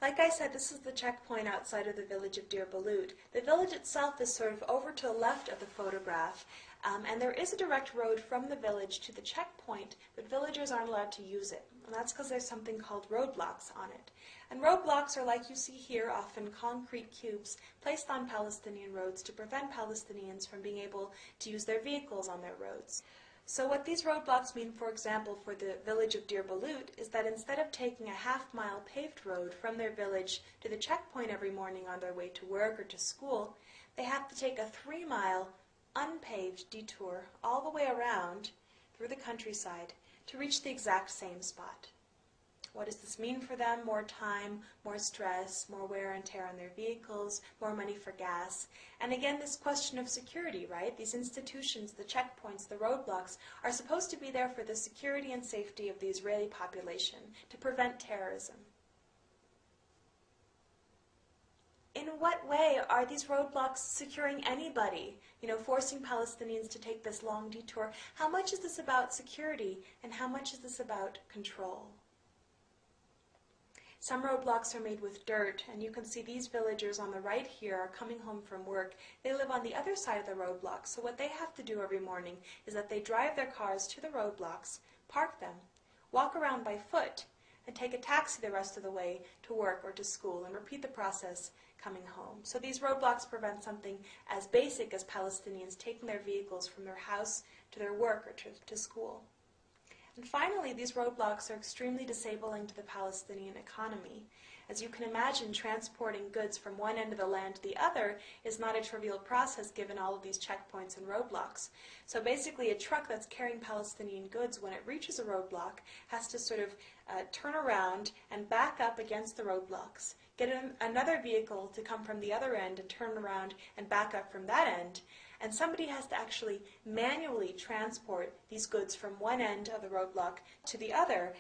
Like I said, this is the checkpoint outside of the village of Deir Balut. The village itself is sort of over to the left of the photograph, and there is a direct road from the village to the checkpoint, but villagers aren't allowed to use it. And that's because there's something called roadblocks on it. And roadblocks are, like you see here, often concrete cubes placed on Palestinian roads to prevent Palestinians from being able to use their vehicles on their roads. So what these roadblocks mean, for example, for the village of Deir Balut, is that instead of taking a half-mile paved road from their village to the checkpoint every morning on their way to work or to school, they have to take a 3-mile unpaved detour all the way around through the countryside to reach the exact same spot. What does this mean for them? More time, more stress, more wear and tear on their vehicles, more money for gas. And again, this question of security, right? These institutions, the checkpoints, the roadblocks, are supposed to be there for the security and safety of the Israeli population, to prevent terrorism. In what way are these roadblocks securing anybody? Forcing Palestinians to take this long detour. How much is this about security, and how much is this about control? Some roadblocks are made with dirt, and you can see these villagers on the right here are coming home from work. They live on the other side of the roadblocks, so what they have to do every morning is that they drive their cars to the roadblocks, park them, walk around by foot, and take a taxi the rest of the way to work or to school, and repeat the process coming home. So these roadblocks prevent something as basic as Palestinians taking their vehicles from their house to their work or to school. And finally, these roadblocks are extremely disabling to the Palestinian economy. As you can imagine, transporting goods from one end of the land to the other is not a trivial process given all of these checkpoints and roadblocks. So basically, a truck that's carrying Palestinian goods, when it reaches a roadblock, has to sort of turn around and back up against the roadblocks, get another vehicle to come from the other end and turn around and back up from that end. And somebody has to actually manually transport these goods from one end of the roadblock to the other,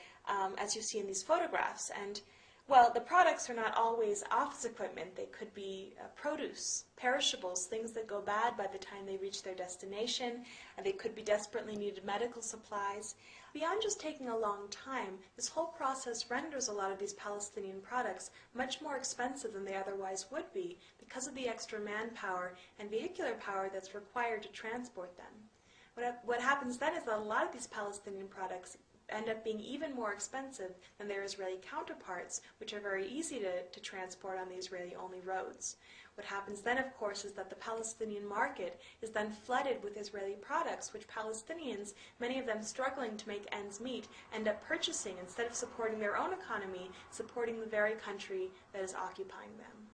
as you see in these photographs. And, well, the products are not always office equipment. They could be produce, perishables, things that go bad by the time they reach their destination. They could be desperately needed medical supplies. Beyond just taking a long time, this whole process renders a lot of these Palestinian products much more expensive than they otherwise would be because of the extra manpower and vehicular power that's required to transport them. What happens then is that a lot of these Palestinian products end up being even more expensive than their Israeli counterparts, which are very easy to transport on the Israeli-only roads. What happens then, of course, is that the Palestinian market is then flooded with Israeli products, which Palestinians, many of them struggling to make ends meet, end up purchasing instead of supporting their own economy, supporting the very country that is occupying them.